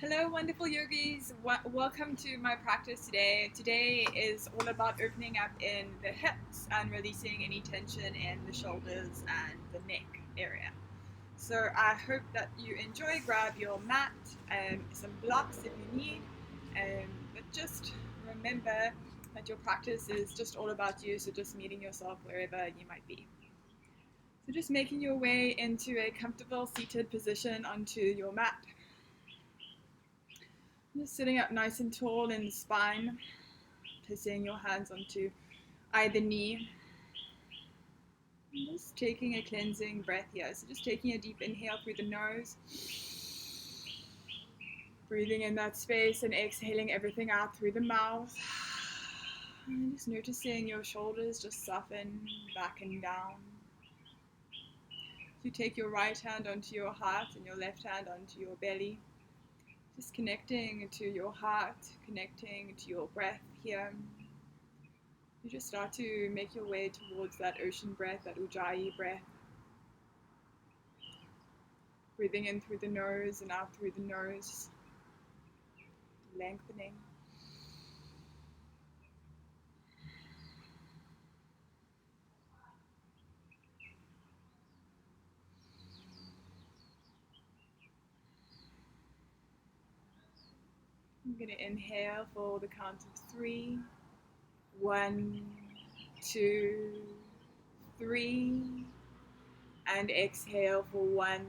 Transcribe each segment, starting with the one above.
Hello, wonderful yogis. Welcome to my practice today. Today is all about opening up in the hips and releasing any tension in the shoulders and the neck area. So I hope that you enjoy. Grab your mat and some blocks if you need. But just remember that your practice is just all about you, so just meeting yourself wherever you might be. So just making your way into a comfortable seated position onto your mat. Just sitting up nice and tall in the spine, placing your hands onto either knee. And just taking a cleansing breath here. So just taking a deep inhale through the nose, breathing in that space and exhaling everything out through the mouth. And just noticing your shoulders just soften back and down. You take your right hand onto your heart and your left hand onto your belly. Just connecting to your heart, connecting to your breath here. You just start to make your way towards that ocean breath, that Ujjayi breath. Breathing in through the nose and out through the nose. Lengthening. I'm going to inhale for the count of 3. 1, 2, 3. And exhale for 1,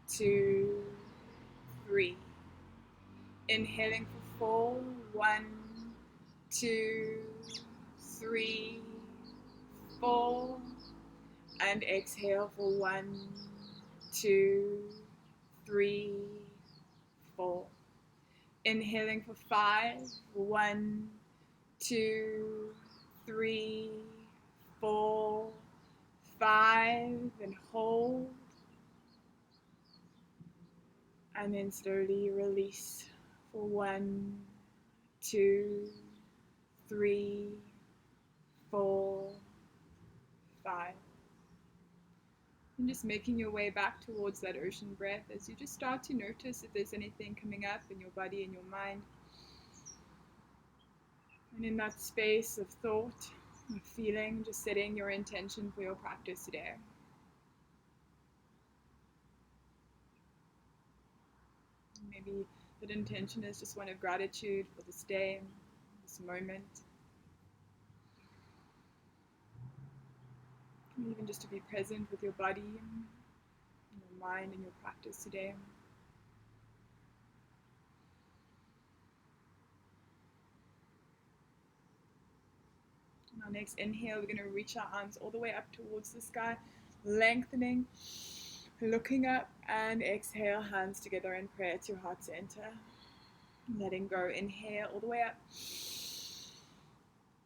2, 3. Inhaling for 4. 1, 2, 3, 4. And exhale for 1, 2, 3, 4. Inhaling for 5. 1, 2, 3, 4, 5. And hold. And then slowly release for 1, 2, 3, 4, 5. And just making your way back towards that ocean breath as you just start to notice if there's anything coming up in your body and your mind. And in that space of thought, of feeling, just setting your intention for your practice today. Maybe that intention is just one of gratitude for this day, this moment. Even just to be present with your body, your mind, and your practice today. On our next inhale, we're going to reach our arms all the way up towards the sky, lengthening, looking up, and exhale, hands together in prayer to heart center. Letting go, inhale all the way up,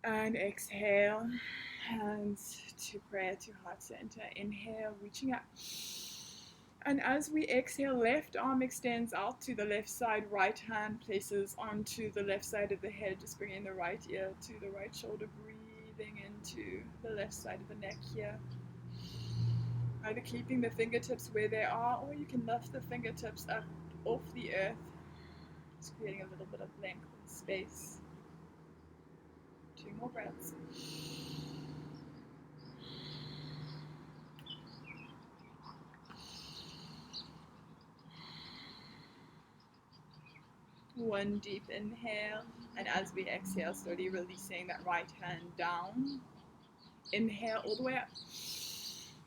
and exhale, hands to prayer to heart center. Inhale, reaching up. And as we exhale, left arm extends out to the left side, right hand places onto the left side of the head, just bringing the right ear to the right shoulder, breathing into the left side of the neck here. Either keeping the fingertips where they are, or you can lift the fingertips up off the earth, just creating a little bit of length and space. 2 more breaths. One deep inhale, and as we exhale, slowly releasing that right hand down. Inhale all the way up,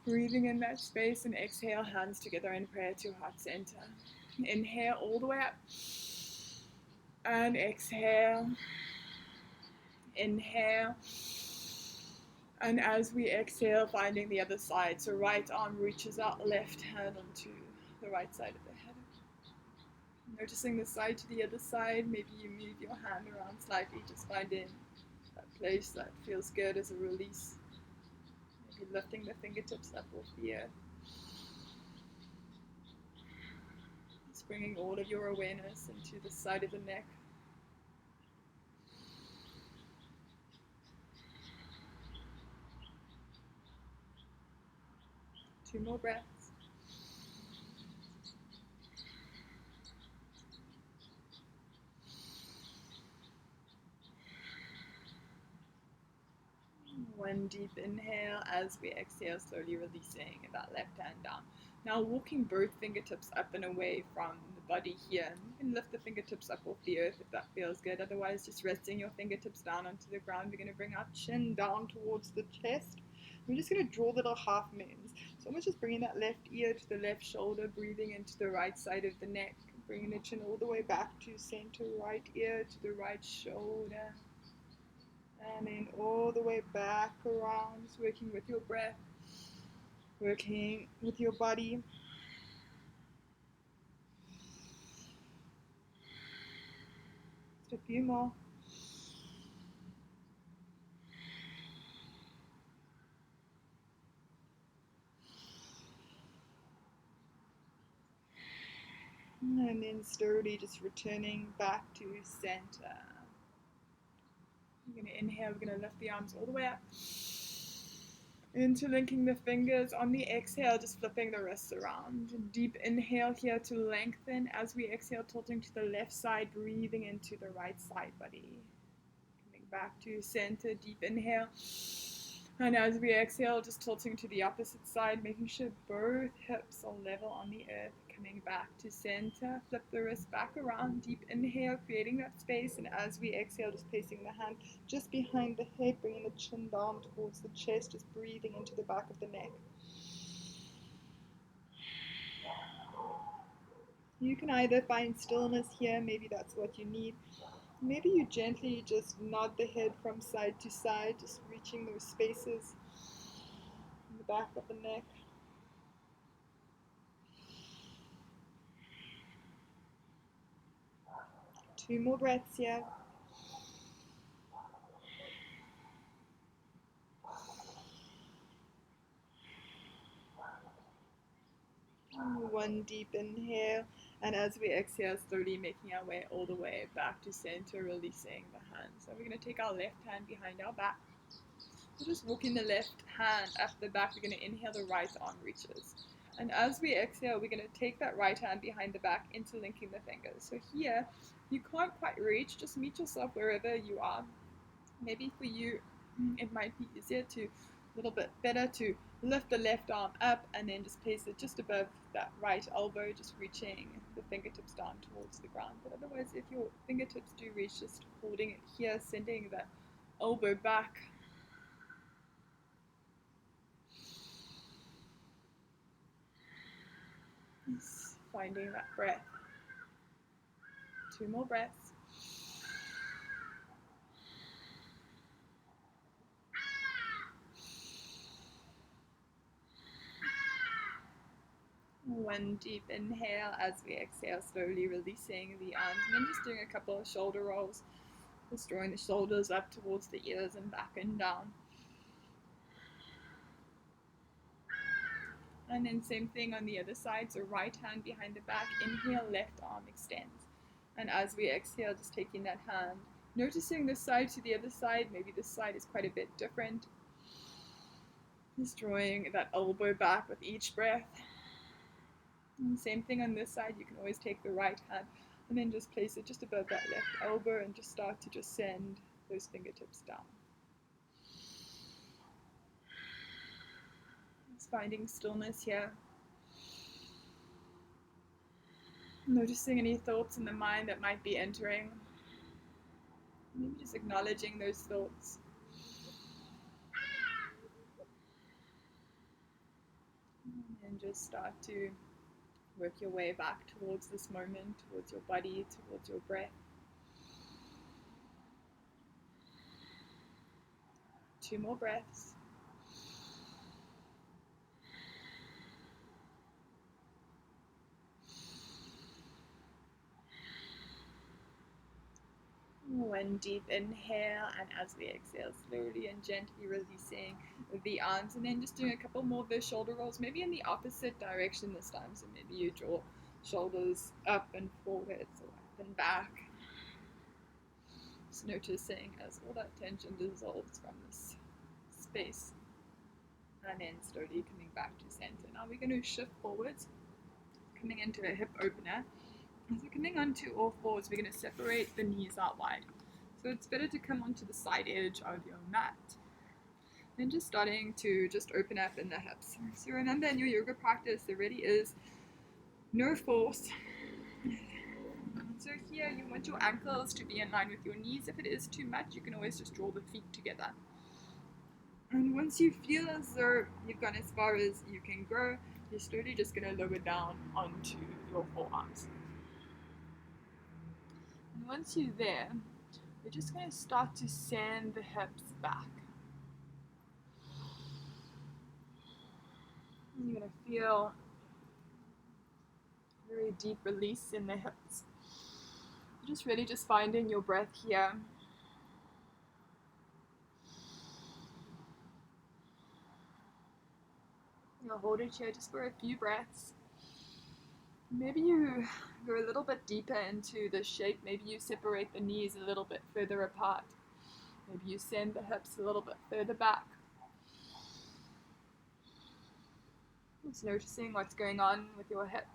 breathing in that space, and exhale, hands together in prayer to heart center. Inhale all the way up, and exhale. Inhale, and as we exhale, finding the other side. So right arm reaches out, left hand onto the right side of the head. Noticing the side to the other side, maybe you move your hand around slightly, just finding that place that feels good as a release. Maybe lifting the fingertips up off the earth. Just bringing all of your awareness into the side of the neck. 2 more breaths. One deep inhale. As we exhale, slowly releasing that left hand down. Now walking both fingertips up and away from the body here. You can lift the fingertips up off the earth if that feels good. Otherwise, just resting your fingertips down onto the ground. We're going to bring our chin down towards the chest. We're just going to draw little half moons. So almost just bringing that left ear to the left shoulder, breathing into the right side of the neck. Bringing the chin all the way back to center, right ear to the right shoulder. And then all the way back around, just working with your breath. Working with your body. Just a few more. And then slowly just returning back to center. We're going to inhale, we're going to lift the arms all the way up. Interlinking the fingers. On the exhale, just flipping the wrists around. Deep inhale here to lengthen. As we exhale, tilting to the left side, breathing into the right side body. Coming back to center, deep inhale. And as we exhale, just tilting to the opposite side, making sure both hips are level on the earth. Coming back to center, flip the wrist back around, deep inhale, creating that space. And as we exhale, just placing the hand just behind the head, bringing the chin down towards the chest, just breathing into the back of the neck. You can either find stillness here, maybe that's what you need. Maybe you gently just nod the head from side to side, just reaching those spaces in the back of the neck. Two more breaths here. One deep inhale, and as we exhale, slowly making our way all the way back to center, releasing the hands. So we're going to take our left hand behind our back. We're just walking the left hand up the back. We're going to inhale, the right arm reaches. And as we exhale, we're going to take that right hand behind the back, interlinking the fingers. So here, you can't quite reach, just meet yourself wherever you are. Maybe for you, it might be easier to, a little bit better to lift the left arm up and then just place it just above that right elbow, just reaching the fingertips down towards the ground. But otherwise, if your fingertips do reach, just holding it here, sending the elbow back. Just finding that breath. Two more breaths. One deep inhale. As we exhale, slowly releasing the arms, and then just doing a couple of shoulder rolls, just drawing the shoulders up towards the ears and back and down. And then same thing on the other side, so right hand behind the back, inhale, left arm extends. And as we exhale, just taking that hand, noticing this side to the other side, maybe this side is quite a bit different. Just drawing that elbow back with each breath. And same thing on this side, you can always take the right hand and then just place it just above that left elbow and just start to just send those fingertips down. Just finding stillness here. Noticing any thoughts in the mind that might be entering. Maybe just acknowledging those thoughts. And just start to work your way back towards this moment, towards your body, towards your breath. Two more breaths. One deep inhale, and as we exhale, slowly and gently releasing the arms, and then just doing a couple more of those shoulder rolls, maybe in the opposite direction this time. So maybe you draw shoulders up and forward, so up and back. Just noticing as all that tension dissolves from this space, and then slowly coming back to center. Now we're going to shift forwards, coming into a hip opener. As we're coming onto all fours, we're going to separate the knees out wide. So it's better to come onto the side edge of your mat. And just starting to just open up in the hips. So remember, in your yoga practice, there really is no force. So here you want your ankles to be in line with your knees. If it is too much, you can always just draw the feet together. And once you feel as though you've gone as far as you can go, you're slowly just going to lower down onto your forearms. And once you're there, we're just going to start to send the hips back. And you're going to feel very deep release in the hips. Just really just finding your breath here. You'll hold it here just for a few breaths. Maybe you go a little bit deeper into the shape. Maybe you separate the knees a little bit further apart. Maybe you send the hips a little bit further back. Just noticing what's going on with your hips.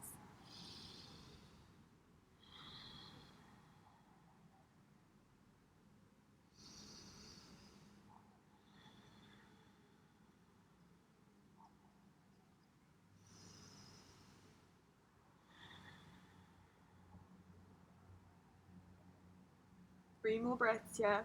Three more breaths here.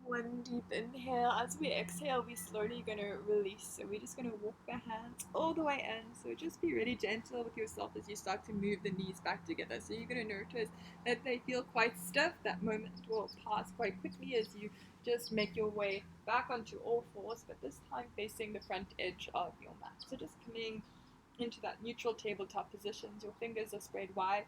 One deep inhale. As we exhale, we're slowly going to release. So we're just going to walk the hands all the way in. So just be really gentle with yourself as you start to move the knees back together. So you're going to notice that they feel quite stiff. That moment will pass quite quickly as you just make your way back onto all fours, but this time facing the front edge of your mat. So just coming into that neutral tabletop positions. Your fingers are spread wide.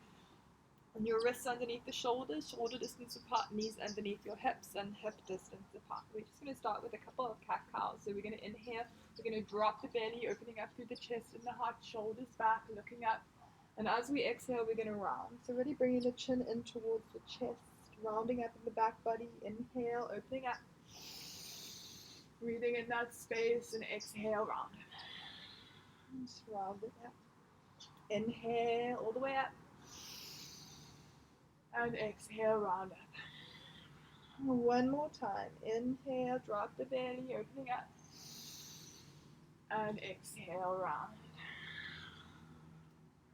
And your wrists underneath the shoulders, shoulder distance apart, knees underneath your hips, and hip distance apart. We're just going to start with a couple of cat cows. So we're going to inhale, we're going to drop the belly, opening up through the chest and the heart, shoulders back, looking up. And as we exhale, we're going to round. So really bringing the chin in towards the chest, rounding up in the back body. Inhale, opening up. Breathing in that space, and exhale, round. Just rounding up. Inhale, all the way up. And exhale, round up. One more time. Inhale, drop the belly, opening up. And exhale, round.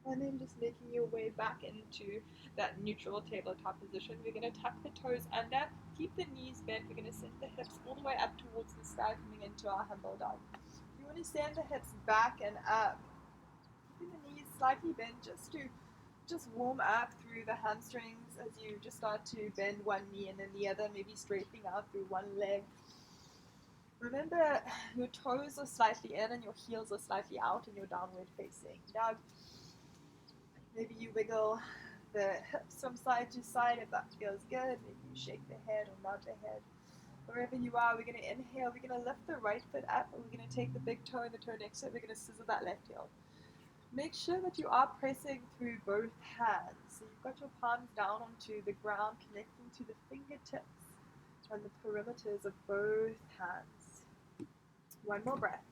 And then just making your way back into that neutral tabletop position. We're going to tuck the toes under, keep the knees bent. We're going to send the hips all the way up towards the sky, coming into our humble dog. You want to send the hips back and up, keeping the knees slightly bent just warm up through the hamstrings as you just start to bend one knee and then the other, maybe straightening out through one leg. Remember, your toes are slightly in and your heels are slightly out in your downward facing dog. Maybe you wiggle the hips from side to side if that feels good. Maybe you shake the head or nod the head. Wherever you are, we're going to inhale, we're going to lift the right foot up, and we're going to take the big toe and the toe next to it, we're going to scissor that left heel. Make sure that you are pressing through both hands. So you've got your palms down onto the ground, connecting to the fingertips and the perimeters of both hands. One more breath.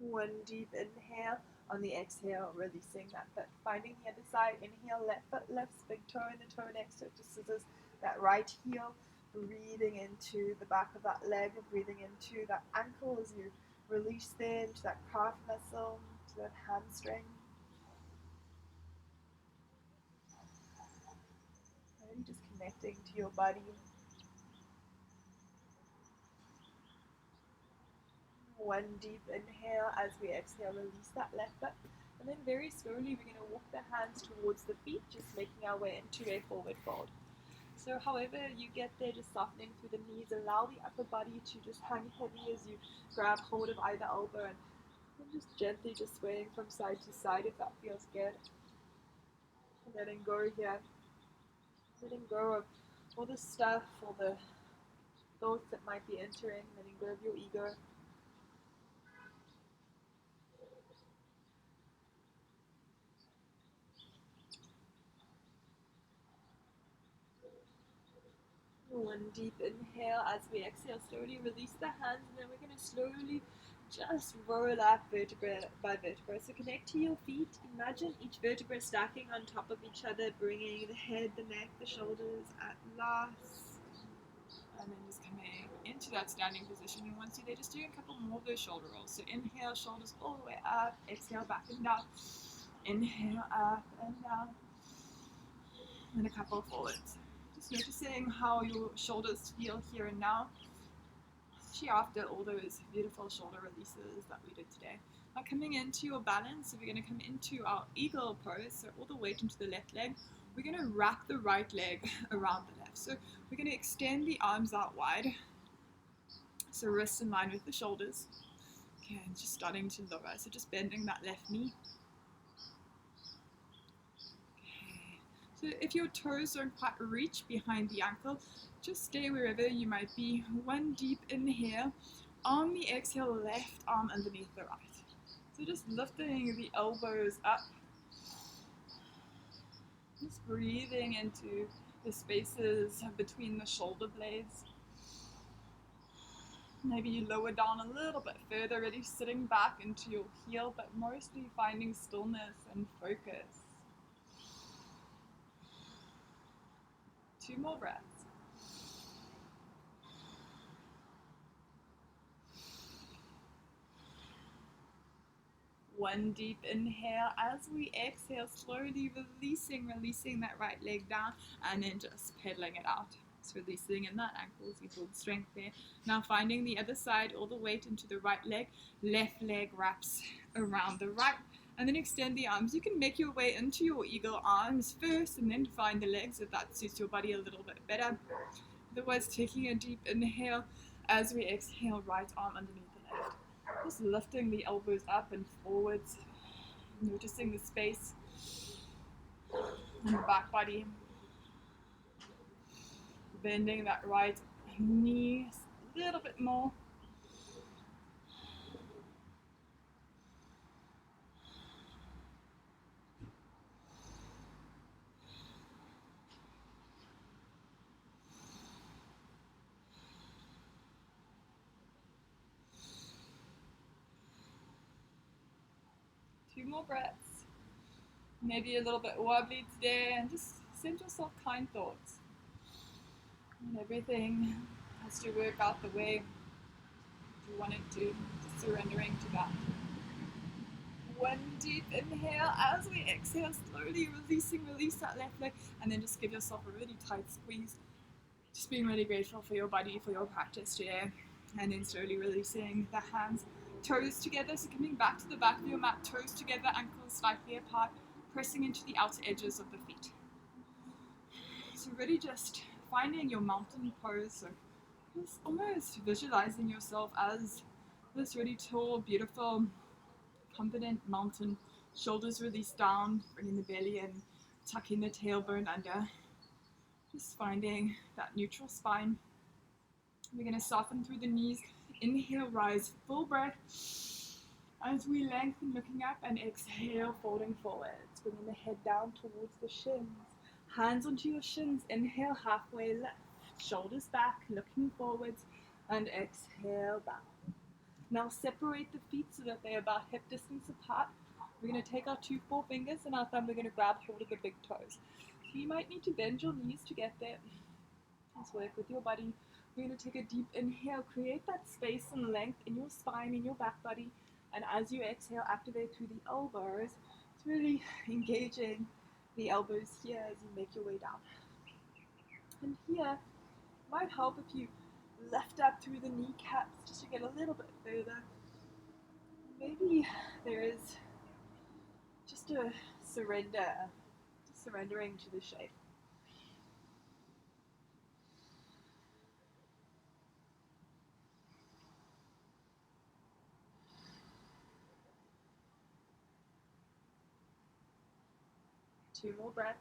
One deep inhale. On the exhale, releasing that foot. Finding the other side. Inhale, left foot lifts, big toe and the toe next to it. Just scissors that right heel. Breathing into the back of that leg, breathing into that ankle as you release there into that calf muscle, to that hamstring. Really just connecting to your body. One deep inhale. As we exhale, release that left foot. And then very slowly we're going to walk the hands towards the feet, just making our way into a forward fold. So however you get there, just softening through the knees, allow the upper body to just hang heavy as you grab hold of either elbow and just gently just swaying from side to side if that feels good. Letting go here. Letting go of all the stuff, all the thoughts that might be entering, letting go of your ego. One deep inhale. As we exhale, slowly release the hands, and then we're going to slowly just roll up vertebra by vertebra. So connect to your feet. Imagine each vertebra stacking on top of each other, bringing the head, the neck, the shoulders at last. And then just coming into that standing position. And once you're there, just doing a couple more of those shoulder rolls. So inhale, shoulders all the way up. Exhale, back and down. Inhale, up and down. And a couple forwards. Just noticing how your shoulders feel here and now. Especially after all those beautiful shoulder releases that we did today. Now coming into your balance, so we're going to come into our eagle pose, so all the weight into the left leg. We're going to wrap the right leg around the left. So we're going to extend the arms out wide. So wrists in line with the shoulders. Okay, and just starting to lower. So just bending that left knee. Okay. So if your toes don't quite reach behind the ankle, just stay wherever you might be. One deep inhale. On the exhale, left arm underneath the right. So just lifting the elbows up. Just breathing into the spaces between the shoulder blades. Maybe you lower down a little bit further, really sitting back into your heel, but mostly finding stillness and focus. 2 more breaths. One deep inhale. As we exhale, slowly releasing that right leg down, and then just pedaling it out. So releasing in that ankle as you build strength there. Now finding the other side, all the weight into the right leg. Left leg wraps around the right. And then extend the arms. You can make your way into your eagle arms first, and then find the legs if that suits your body a little bit better. Otherwise, taking a deep inhale as we exhale, right arm underneath the left. Just lifting the elbows up and forwards, noticing the space in the back body. Bending that right knee a little bit more. Two more breaths. Maybe a little bit wobbly today, and just send yourself kind thoughts. And everything has to work out the way you want it to, just surrendering to that. One deep inhale. As we exhale, slowly release that left leg, and then just give yourself a really tight squeeze. Just being really grateful for your body, for your practice today, and then slowly releasing the hands, toes together. So coming back to the back of your mat, toes together, ankles slightly apart, pressing into the outer edges of the feet. So really just finding your mountain pose. So just almost visualizing yourself as this really tall, beautiful, confident mountain. Shoulders released down, bringing the belly in, tucking the tailbone under. Just finding that neutral spine. We're going to soften through the knees. Inhale, rise, full breath. As we lengthen, looking up, and exhale, folding forwards. Bringing the head down towards the shins. Hands onto your shins. Inhale, halfway left. Shoulders back, looking forwards. And exhale, back. Now separate the feet so that they're about hip distance apart. We're going to take our 2 forefingers and our thumb. We're going to grab hold of the big toes. So you might need to bend your knees to get there. Just work with your body. We're going to take a deep inhale. Create that space and length in your spine, in your back body. And as you exhale, activate through the elbows. It's really engaging the elbows here as you make your way down. And here, it might help if you lift up through the kneecaps just to get a little bit further. Maybe there is just a surrendering to the shape. Two more breaths.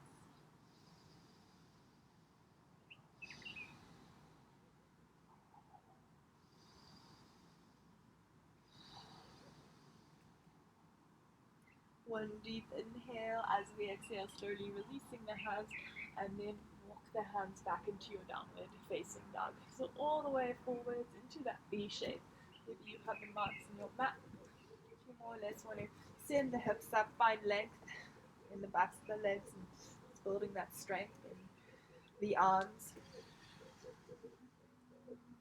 One deep inhale. As we exhale, slowly releasing the hands, and then walk the hands back into your downward facing dog. So all the way forwards into that V shape. Maybe you have the marks in your mat. You more or less want to send the hips up, find length in the backs of the legs, and it's building that strength in the arms.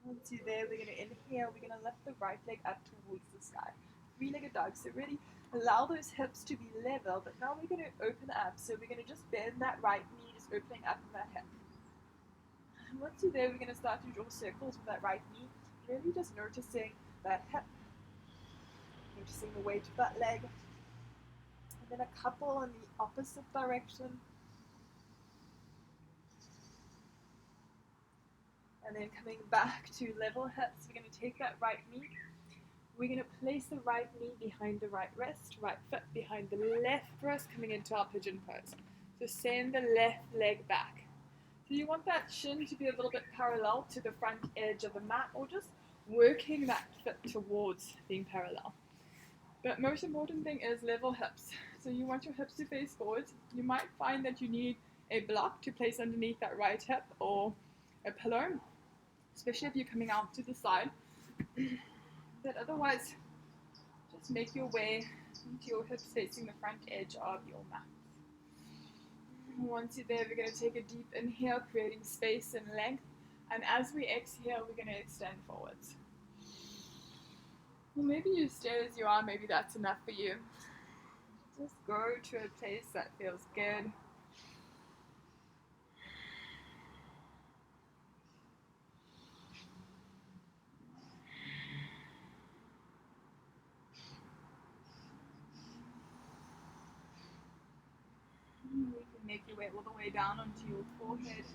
Once you're there, we're going to inhale, we're going to lift the right leg up towards the sky. Three-legged dog, so really allow those hips to be level, but now we're going to open up, so we're going to just bend that right knee, just opening up in that hip. And once you're there, we're going to start to draw circles with that right knee, really just noticing that hip, noticing the weight of that leg, and then a couple in the opposite direction. And then coming back to level hips, we're going to take that right knee. We're going to place the right knee behind the right wrist, right foot behind the left wrist, coming into our pigeon pose. So send the left leg back. So you want that shin to be a little bit parallel to the front edge of the mat, or just working that foot towards being parallel. But most important thing is level hips. So you want your hips to face forward. You might find that you need a block to place underneath that right hip, or a pillow, especially if you're coming out to the side. But otherwise, just make your way into your hips facing the front edge of your mat. Once you're there, we're going to take a deep inhale, creating space and length. And as we exhale, we're going to extend forwards. Well, maybe you stay as you are, maybe that's enough for you. Just go to a place that feels good. You can make your way all the way down onto your forehead.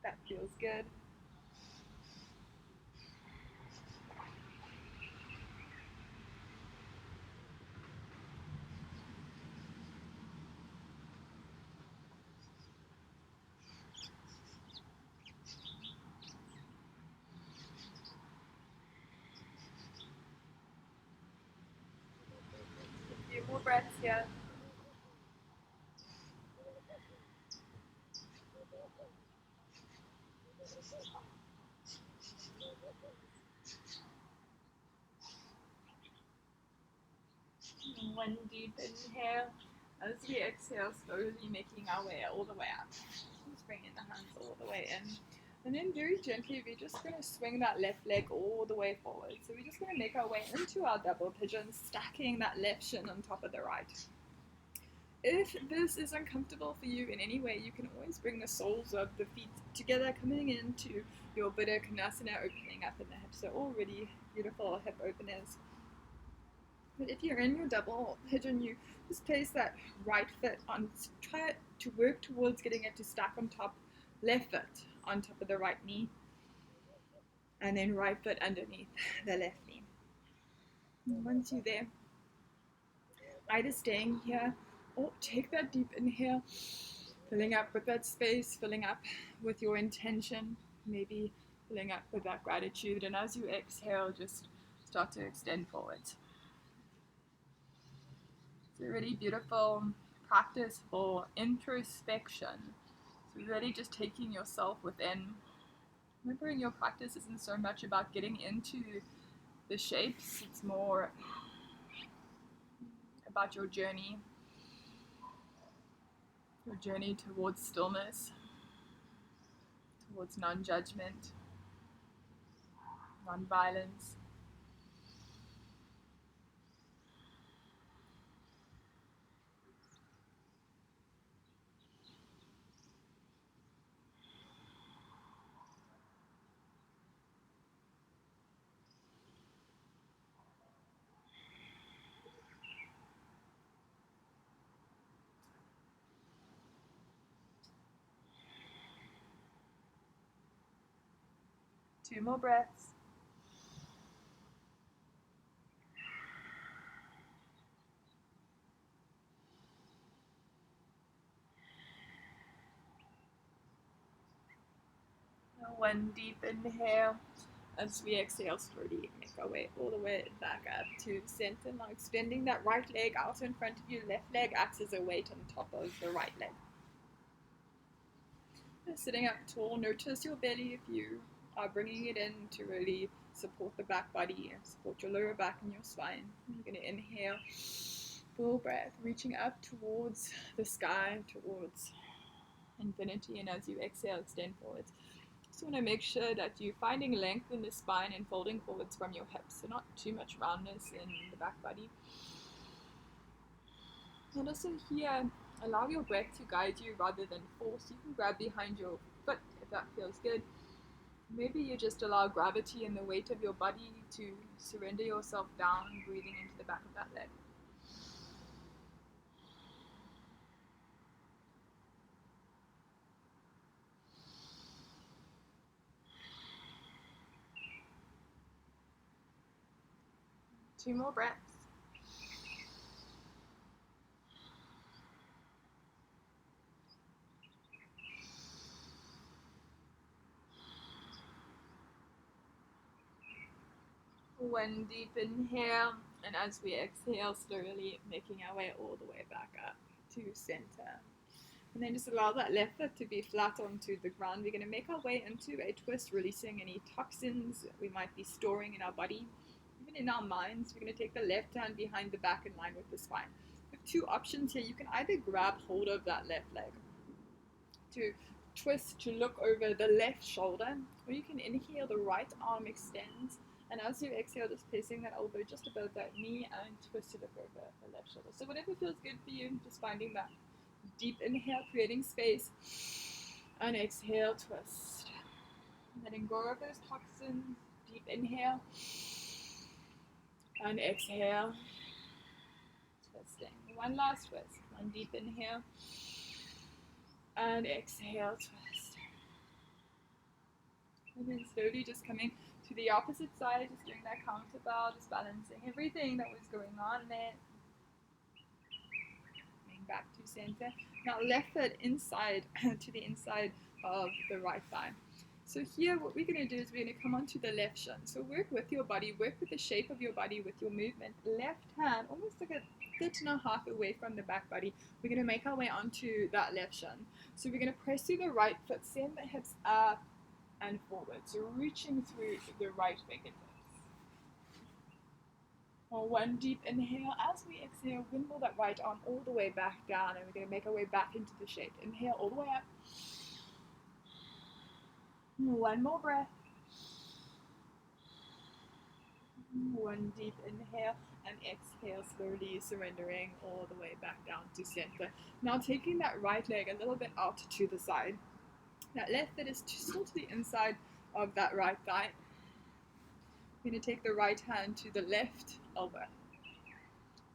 That feels good. A few more breaths here. One deep inhale. As we exhale, slowly making our way all the way up. Just bringing the hands all the way in. And then very gently, we're just going to swing that left leg all the way forward. So we're just going to make our way into our double pigeon, stacking that left shin on top of the right. If this is uncomfortable for you in any way, you can always bring the soles of the feet together, coming into your Buddha Konasana, opening up in the hips. So already beautiful hip openers. But if you're in your double pigeon, you just place that right foot on, try to work towards getting it to stack on top, left foot on top of the right knee, and then right foot underneath the left knee. And once you're there, either staying here or take that deep inhale, filling up with that space, filling up with your intention, maybe filling up with that gratitude, and as you exhale, just start to extend forwards. It's a really beautiful practice for introspection. So really just taking yourself within. Remembering your practice isn't so much about getting into the shapes, it's more about your journey towards stillness, towards non-judgment, non-violence. Two more breaths. One deep inhale. As we exhale, slowly make our way all the way back up to center. Now extending that right leg out in front of you. Left leg acts as a weight on top of the right leg. Sitting up tall, notice your belly if you are bringing it in to really support the back body and support your lower back and your spine. You're going to inhale, full breath, reaching up towards the sky, towards infinity, and as you exhale, extend forwards. Just want to make sure that you're finding length in the spine and folding forwards from your hips, so not too much roundness in the back body. And also here, allow your breath to guide you rather than force. You can grab behind your foot if that feels good. Maybe you just allow gravity and the weight of your body to surrender yourself down, breathing into the back of that leg. Two more breaths. One deep inhale, and as we exhale, slowly making our way all the way back up to center. And then just allow that left foot to be flat onto the ground. We're going to make our way into a twist, releasing any toxins we might be storing in our body. Even in our minds, we're going to take the left hand behind the back in line with the spine. We have two options here. You can either grab hold of that left leg to twist to look over the left shoulder, or you can inhale, the right arm extends, and as you exhale, just placing that elbow just above that knee and twist to look over the left shoulder. So whatever feels good for you, just finding that deep inhale, creating space, and exhale, twist. Letting go of those toxins, deep inhale, and exhale, twisting. One last twist, one deep inhale, and exhale, twist. And then slowly just coming to the opposite side, just doing that counter bow, just balancing everything that was going on there. Coming back to center. Now left foot inside to the inside of the right thigh. So here what we're going to do is we're going to come onto the left shin. So work with your body, work with the shape of your body, with your movement. Left hand, almost like a foot and a half away from the back body. We're going to make our way onto that left shin. So we're going to press through the right foot, send the hips up and forward. So reaching through the right fingertips. One deep inhale. As we exhale, wimble that right arm all the way back down, and we're going to make our way back into the shape. Inhale all the way up. One more breath. One deep inhale, and exhale, slowly surrendering all the way back down to center. Now taking that right leg a little bit out to the side. That left foot is still to the inside of that right thigh. We're going to take the right hand to the left elbow.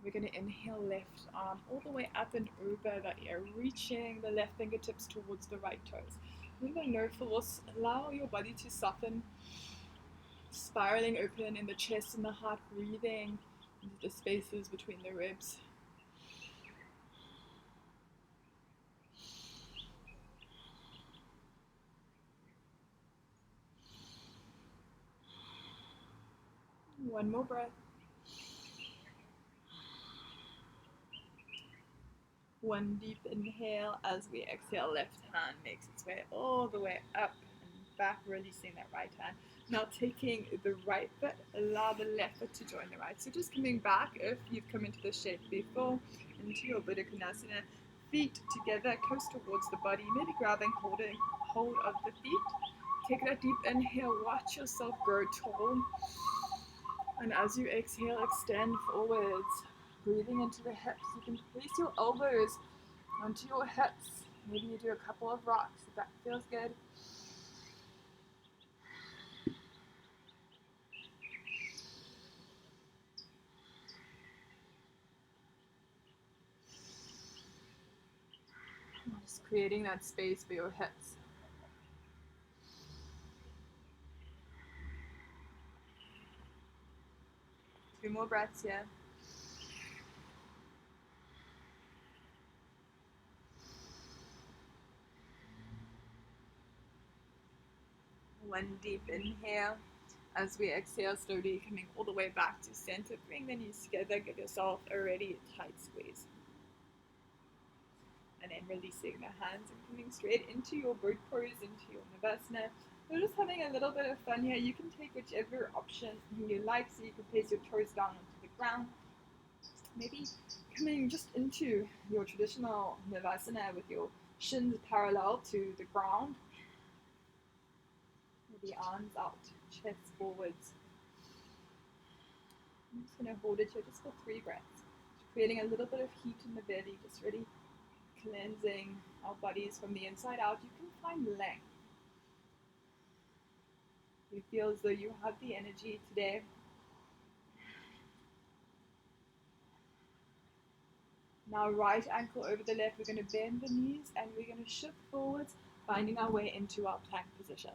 We're going to inhale, left arm all the way up and over the ear, reaching the left fingertips towards the right toes. Remember, no force. Allow your body to soften, spiraling open in the chest and the heart, breathing into the spaces between the ribs. One more breath. One deep inhale. As we exhale, left hand makes its way all the way up and back, releasing that right hand. Now taking the right foot, allow the left foot to join the right. So just coming back, if you've come into this shape before, into your Buddha Konasana, feet together, close towards the body, maybe grabbing, holding hold of the feet. Take that deep inhale, watch yourself grow tall. And as you exhale, extend forwards, breathing into the hips. You can place your elbows onto your hips. Maybe you do a couple of rocks if that feels good. Just creating that space for your hips. Two more breaths here. One deep inhale, As we exhale, slowly coming all the way back to center. Bring the knees together. Give yourself a really tight squeeze. And then releasing the hands and coming straight into your boat pose, into your Navasana. We're just having a little bit of fun here. You can take whichever option you like, so you can place your toes down onto the ground. Maybe coming just into your traditional Navasana with your shins parallel to the ground. Maybe arms out, chest forwards. I'm just going to hold it here just for 3 breaths. Creating a little bit of heat in the belly, just really cleansing our bodies from the inside out. You can find length. You feel as though you have the energy today. Now right ankle over the left, we're going to bend the knees and we're going to shift forwards, finding our way into our plank position.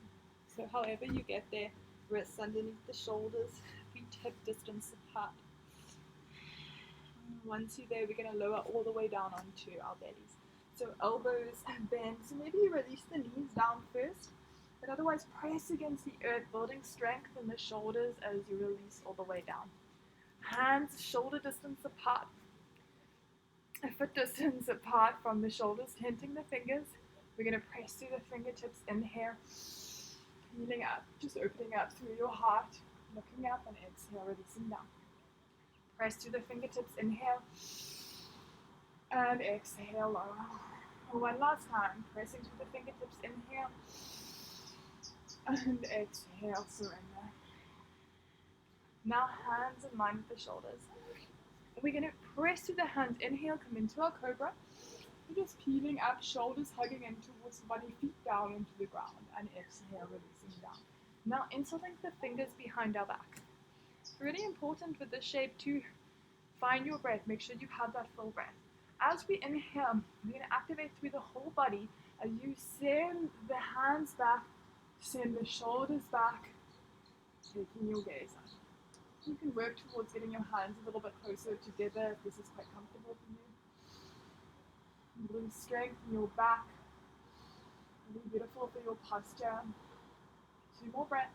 So however you get there, wrists underneath the shoulders, feet hip distance apart. Once you're there, we're going to lower all the way down onto our bellies. So elbows bend. So maybe you release the knees down first, but otherwise press against the earth, building strength in the shoulders as you release all the way down. Hands shoulder distance apart. A foot distance apart from the shoulders, tenting the fingers. We're going to press through the fingertips, inhale, feeling up, just opening up through your heart, looking up, and exhale, releasing down. Press through the fingertips, inhale, and exhale, lower. One last time, pressing through the fingertips, inhale, and exhale, surrender. Now hands in line with the shoulders. We're going to press through the hands, inhale, come into our cobra. We're just peeling up, shoulders hugging in towards the body, feet down into the ground, and exhale, releasing down. Now interlink the fingers behind our back. It's really important with this shape to find your breath, make sure you have that full breath. As we inhale, we're going to activate through the whole body as you send the hands back, send the shoulders back, taking your gaze up. You can work towards getting your hands a little bit closer together if this is quite comfortable for you. Really strengthen your back. Really beautiful for your posture. 2 more breaths.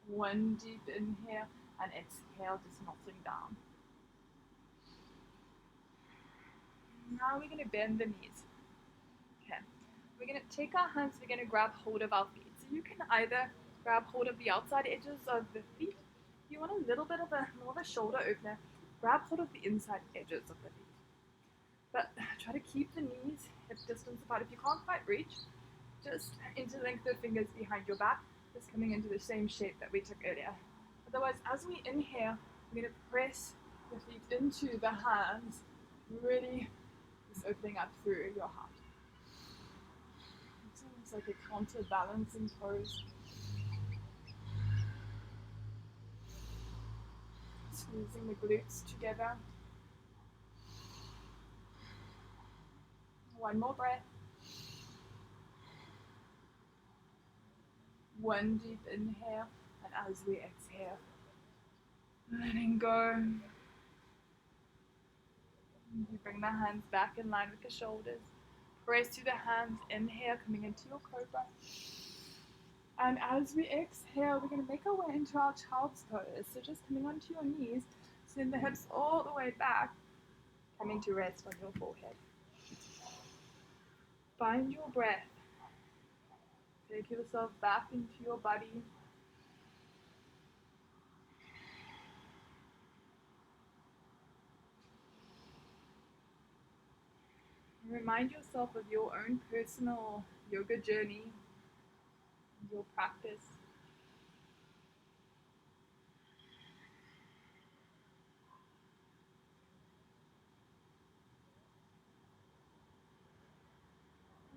One deep inhale and exhale, just melting down. Now we're going to bend the knees. Okay. We're going to take our hands, we're going to grab hold of our feet. So you can either grab hold of the outside edges of the feet. If you want a little bit of more of a shoulder opener, grab hold of the inside edges of the feet. But try to keep the knees hip distance apart. If you can't quite reach, just interlink the fingers behind your back, just coming into the same shape that we took earlier. Otherwise, as we inhale, we're going to press the feet into the hands, really just opening up through your heart. It's almost like a counterbalancing pose. Squeezing the glutes together. One more breath. One deep inhale, and as we exhale, letting go. You bring the hands back in line with the shoulders. Press through the hands, inhale, coming into your cobra. And as we exhale, we're going to make our way into our child's pose. So just coming onto your knees, send the hips all the way back, coming to rest on your forehead. Find your breath. Take yourself back into your body. Remind yourself of your own personal yoga journey, your practice.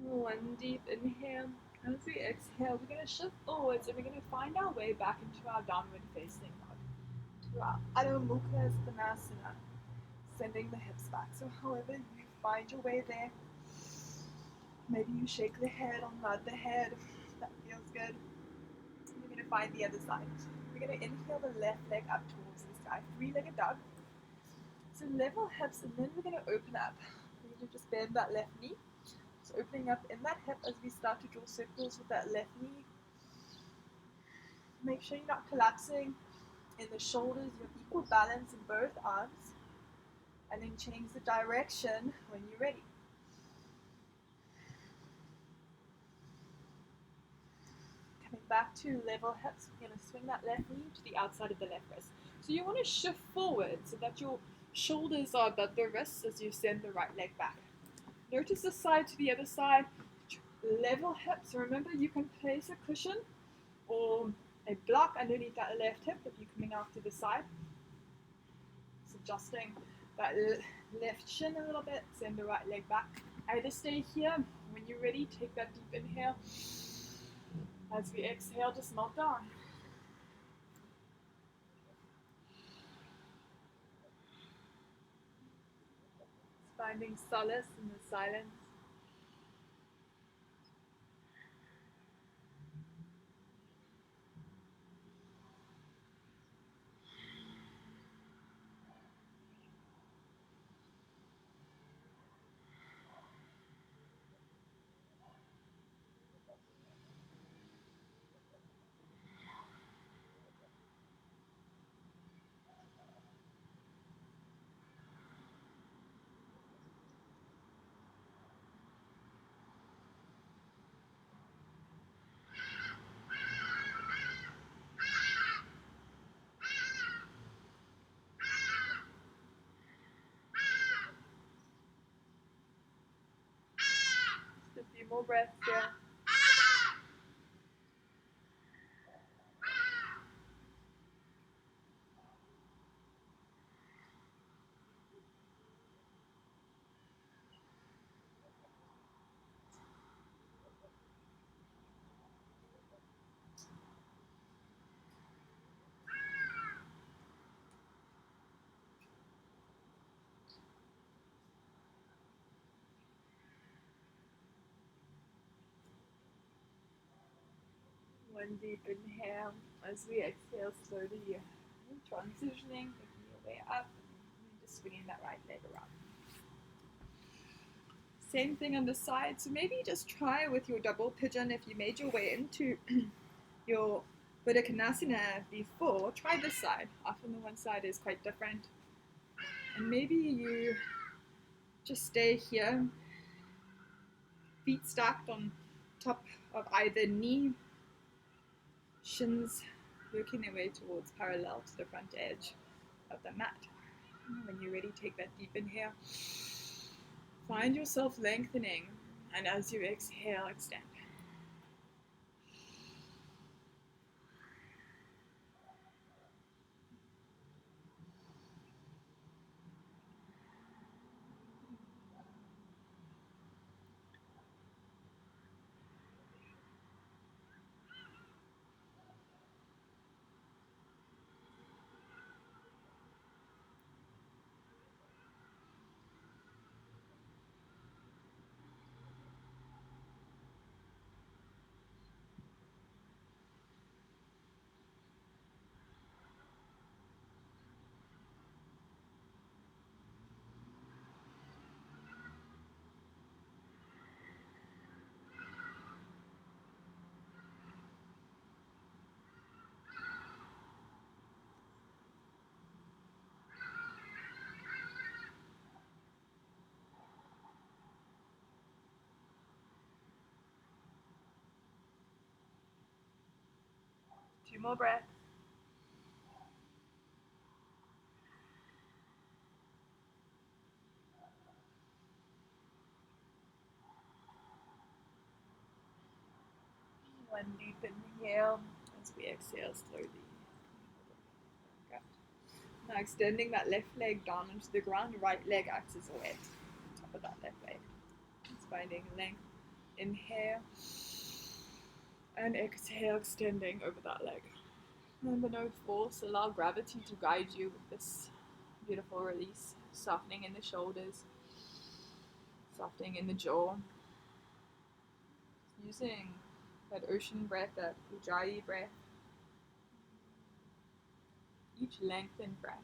One deep inhale. As we exhale, we're going to shift forwards and we're going to find our way back into our downward facing dog, to our Adho Mukha Svanasana, sending the hips back. So however you find your way there, maybe you shake the head or nod the head. That feels good. We're going to find the other side. We're going to inhale the left leg up towards the sky, 3-legged dog. So level hips, and then we're going to open up. We're going to just bend that left knee. Just opening up in that hip as we start to draw circles with that left knee. Make sure you're not collapsing in the shoulders. You have equal balance in both arms. And then change the direction when you're ready. Coming back to level hips, we're going to swing that left knee to the outside of the left wrist. So you want to shift forward so that your shoulders are above the wrists as you send the right leg back. Notice the side to the other side. Level hips. Remember, you can place a cushion or a block underneath that left hip if you're coming out to the side. Just adjusting that left shin a little bit, send the right leg back. Either stay here. When you're ready, take that deep inhale. As we exhale, just melt down. Finding solace in the silence. Just a few more breaths here. One deep inhale as we exhale slowly, transitioning, making your way up, and just swinging that right leg around. Same thing on the side, so maybe just try with your double pigeon if you made your way into your Buddha Konasana before, try this side. Often the one side is quite different. And maybe you just stay here, feet stacked on top of either knee, shins working their way towards parallel to the front edge of the mat. When you're ready, take that deep inhale. Find yourself lengthening, and as you exhale, extend. Two more breaths. One deep inhale as we exhale slowly. Okay. Now extending that left leg down into the ground, right leg acts as a weight on top of that left leg. Just finding length. Inhale and exhale, extending over that leg. Remember, no force. Allow gravity to guide you with this beautiful release. Softening in the shoulders, softening in the jaw. Using that ocean breath, that Ujjayi breath. Each lengthened breath.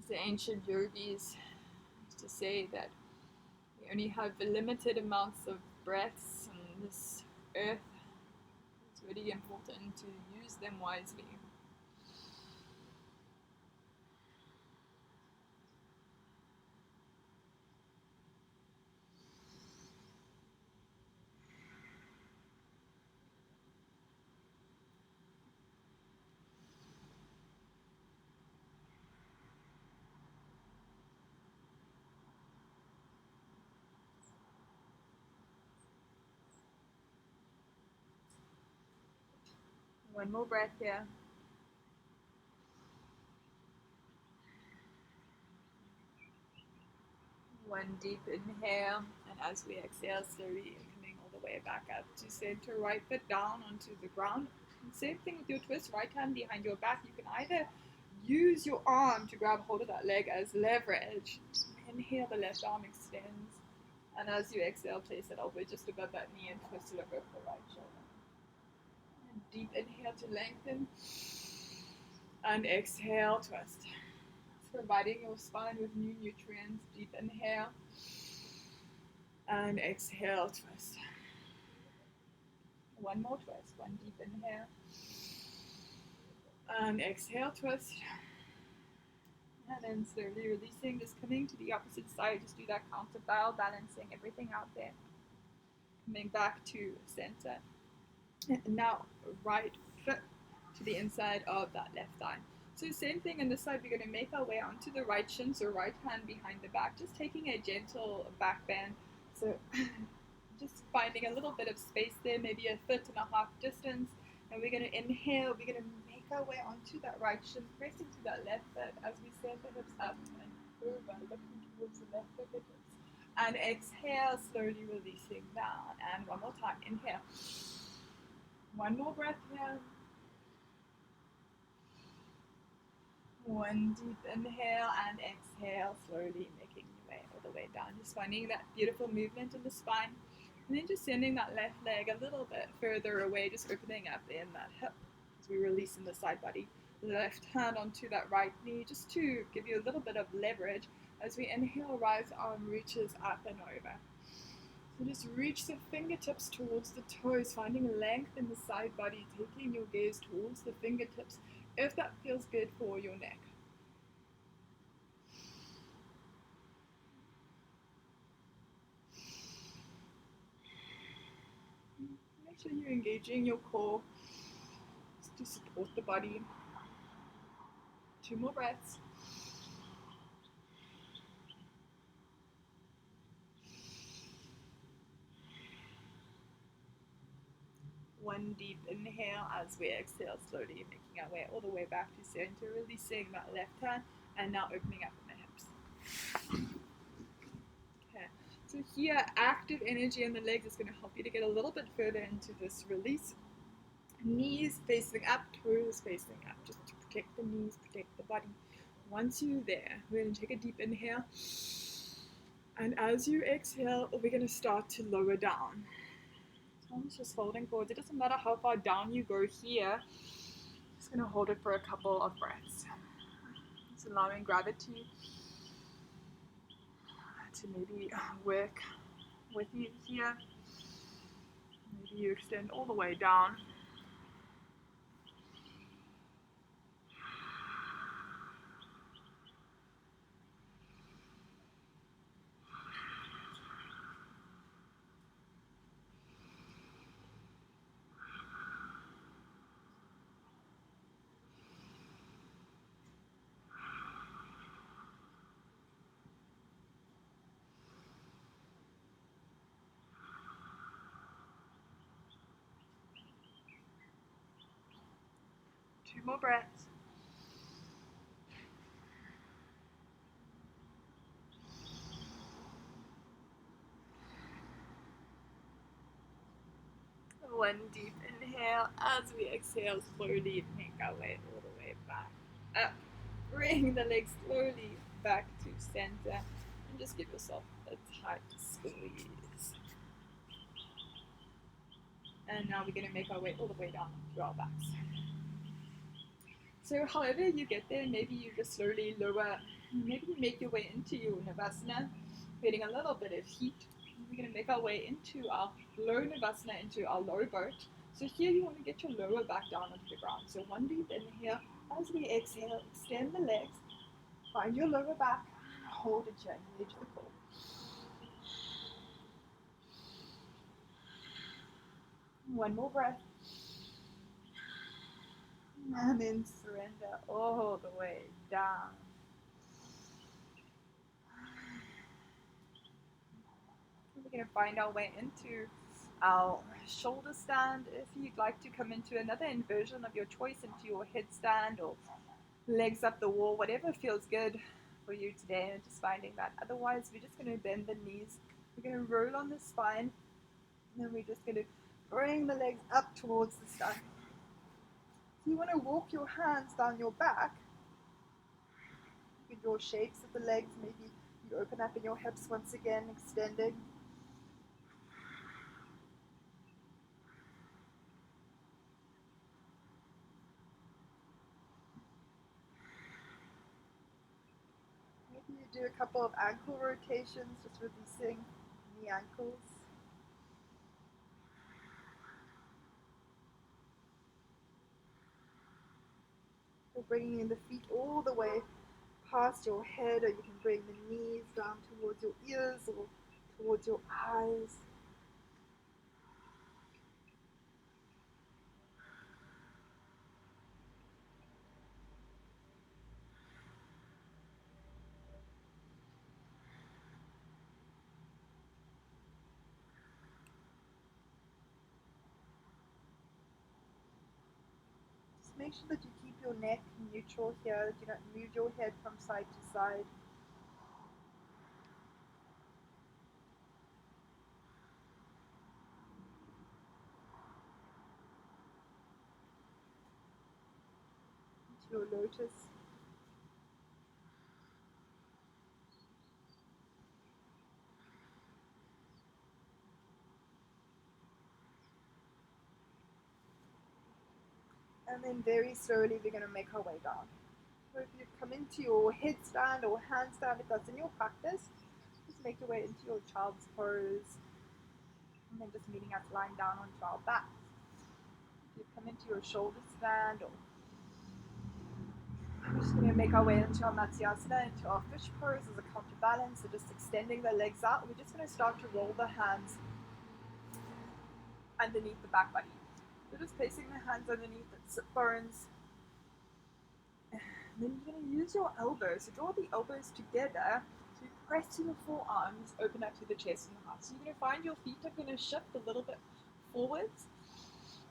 The ancient yogis used to say that only have limited amounts of breaths on this earth. It's really important to use them wisely. One more breath here. One deep inhale, and as we exhale, slowly coming all the way back up to center, right foot down onto the ground. And same thing with your twist, right hand behind your back. You can either use your arm to grab hold of that leg as leverage. Inhale, the left arm extends, and as you exhale, place it elbow just above that knee and twist to look over the right shoulder. And deep inhale to lengthen, and exhale, twist. Providing your spine with new nutrients. Deep inhale and exhale, twist. One more twist. One deep inhale and exhale, twist. And then slowly releasing, just coming to the opposite side. Just do that counterfoul, balancing everything out there. Coming back to center. And now right foot to the inside of that left thigh. So same thing on this side, we're going to make our way onto the right shin, so right hand behind the back, just taking a gentle back bend. So just finding a little bit of space there, maybe a foot and a half distance. And we're going to inhale, we're going to make our way onto that right shin, pressing to that left foot as we send the hips up and over, looking towards the left fingertips. And exhale, slowly releasing down. And one more time, inhale. One more breath here. One deep inhale and exhale, slowly making your way all the way down. Just finding that beautiful movement in the spine. And then just sending that left leg a little bit further away, just opening up in that hip as we release in the side body. Left hand onto that right knee, just to give you a little bit of leverage. As we inhale, right arm reaches up and over. So just reach the fingertips towards the toes, finding length in the side body, taking your gaze towards the fingertips, if that feels good for your neck. Make sure you're engaging your core to support the body. 2 more breaths. One deep inhale as we exhale, slowly making our way all the way back to center, releasing that left hand, and now opening up in the hips. Okay, so here, active energy in the legs is going to help you to get a little bit further into this release. Knees facing up, toes facing up, just to protect the knees, protect the body. Once you're there, we're going to take a deep inhale. And as you exhale, we're going to start to lower down. It's just holding forward. It doesn't matter how far down you go here. Just going to hold it for a couple of breaths. Just allowing gravity to maybe work with you here. Maybe you extend all the way down. Two more breaths. One deep inhale as we exhale, slowly make our way all the way back up. Bring the legs slowly back to center and just give yourself a tight squeeze. And now we're going to make our way all the way down to our backs. So however you get there, maybe you just slowly lower, maybe you make your way into your Navasana. Creating a little bit of heat. We're going to make our way into our low Navasana, into our low boat. So here you want to get your lower back down onto the ground. So one deep inhale. As we exhale, extend the legs. Find your lower back. Hold it here. Engage the core. One more breath. And then surrender all the way down. We're going to find our way into our shoulder stand. If you'd like to come into another inversion of your choice, into your headstand or legs up the wall, whatever feels good for you today, and just finding that. Otherwise, we're just going to bend the knees. We're going to roll on the spine, and then we're just going to bring the legs up towards the sky. So you want to walk your hands down your back. You can draw shapes of the legs. Maybe you open up in your hips once again, extending. Maybe you do a couple of ankle rotations, just releasing the ankles. Or bringing the feet all the way past your head, or you can bring the knees down towards your ears or towards your eyes. Just make sure that you keep your neck neutral here, that you don't move your head from side to side. Into your lotus. And then very slowly we're going to make our way down. So if you come into your headstand or handstand, if that's in your practice, just make your way into your child's pose. And then just meeting us lying down onto our backs. If you come into your shoulder stand, or we're just going to make our way into our Matsyasana, into our fish pose as a counterbalance. So just extending the legs out. We're just going to start to roll the hands underneath the back body. So just placing the hands underneath the sit bones. And then you're going to use your elbows. So draw the elbows together. So you press to the forearms, open up to the chest and the heart. So you're going to find your feet are going to shift a little bit forwards.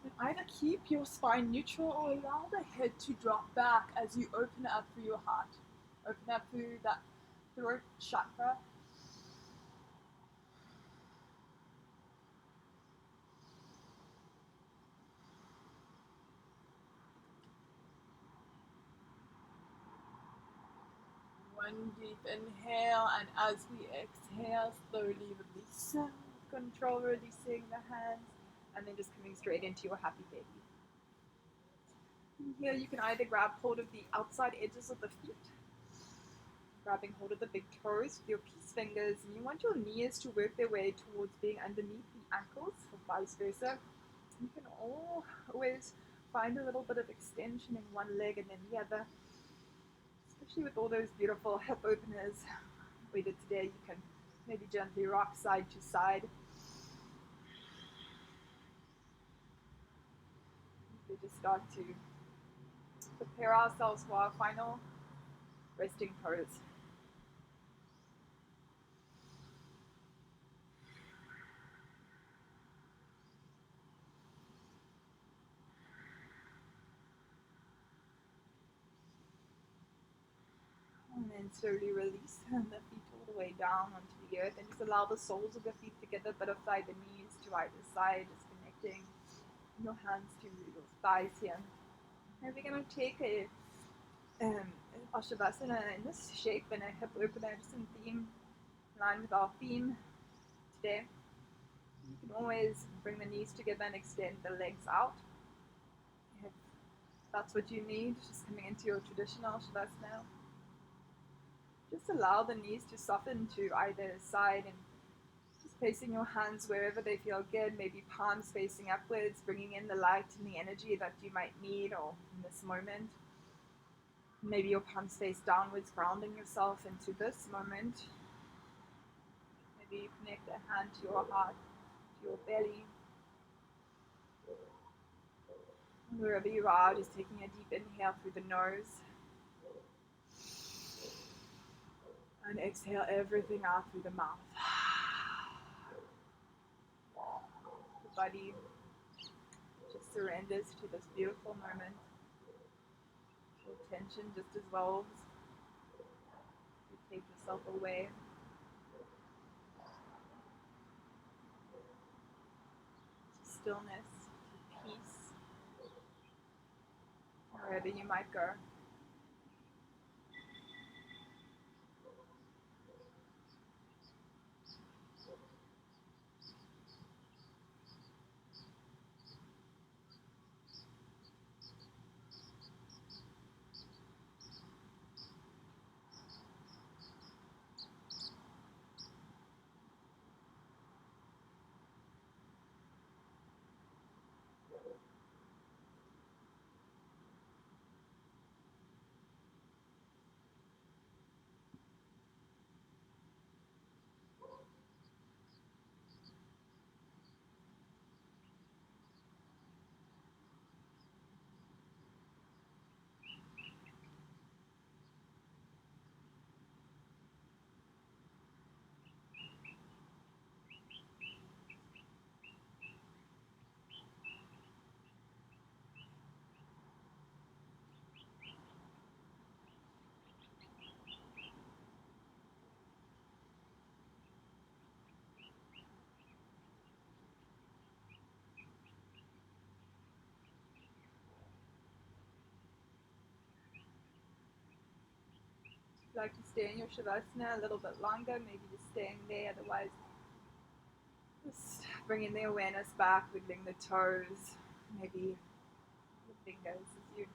And either keep your spine neutral or allow the head to drop back as you open up through your heart. Open up through that throat chakra. One deep inhale, and as we exhale, slowly releasing, control releasing the hands, and then just coming straight into your happy baby. And here you can either grab hold of the outside edges of the feet, grabbing hold of the big toes with your peace fingers, and you want your knees to work their way towards being underneath the ankles, or vice versa. You can always find a little bit of extension in one leg and then the other. Especially with all those beautiful hip openers we did today, you can maybe gently rock side to side. We just start to prepare ourselves for our final resting pose. And then slowly release the feet all the way down onto the earth, and just allow the soles of the feet to get a bit of the knees to either side, just connecting your hands to your thighs here. And we're going to take a Ashavasana in this shape, and a hip opener, just in theme, in line with our theme today. You can always bring the knees together and extend the legs out. If that's what you need, just coming into your traditional Shavasana. Just allow the knees to soften to either side and just placing your hands wherever they feel good, maybe palms facing upwards, bringing in the light and the energy that you might need or in this moment. Maybe your palms face downwards, grounding yourself into this moment. Maybe you connect a hand to your heart, to your belly. Wherever you are, just taking a deep inhale through the nose. And exhale everything out through the mouth. The body just surrenders to this beautiful moment. Your tension just dissolves. You take yourself away. To stillness, to peace, wherever you might go. If you'd like to stay in your Shavasana a little bit longer, maybe just staying there, otherwise just bringing the awareness back, wiggling the toes, maybe the fingers as you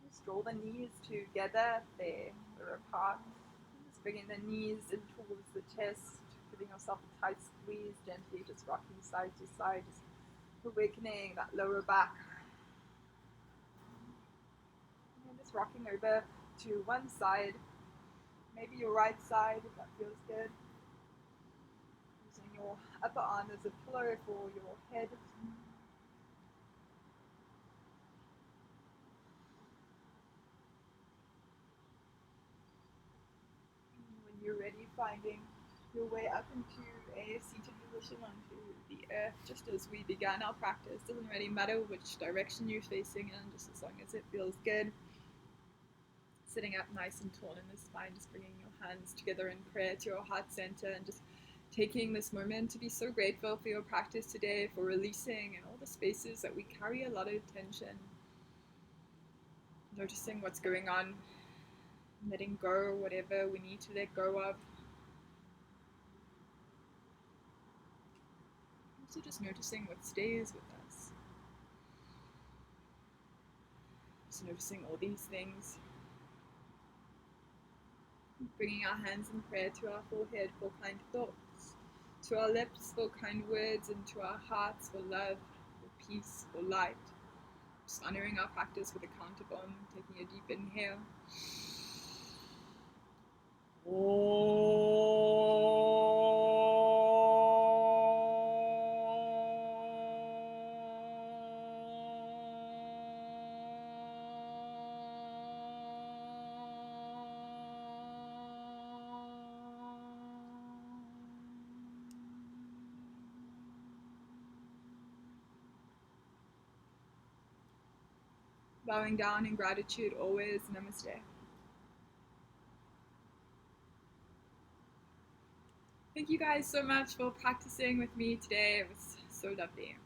just draw the knees together if they're apart. Just bringing the knees in towards the chest, giving yourself a tight squeeze, gently just rocking side to side, just awakening that lower back. And just rocking over to one side, maybe your right side if that feels good. Using your upper arm as a pillow for your head. When you're ready, finding your way up into a seated position onto the earth, just as we began our practice. Doesn't really matter which direction you're facing in, just as long as it feels good. Sitting up nice and tall in the spine, just bringing your hands together in prayer to your heart center and just taking this moment to be so grateful for your practice today, for releasing in all the spaces that we carry a lot of tension. Noticing what's going on, letting go whatever we need to let go of. Also just noticing what stays with us. Just noticing all these things. Bringing our hands in prayer to our forehead for kind thoughts, to our lips for kind words, and to our hearts for love, for peace, for light. Just honoring our practice with a count of Om, taking a deep inhale. Bowing down in gratitude always. Namaste. Thank you guys so much for practicing with me today. It was so lovely.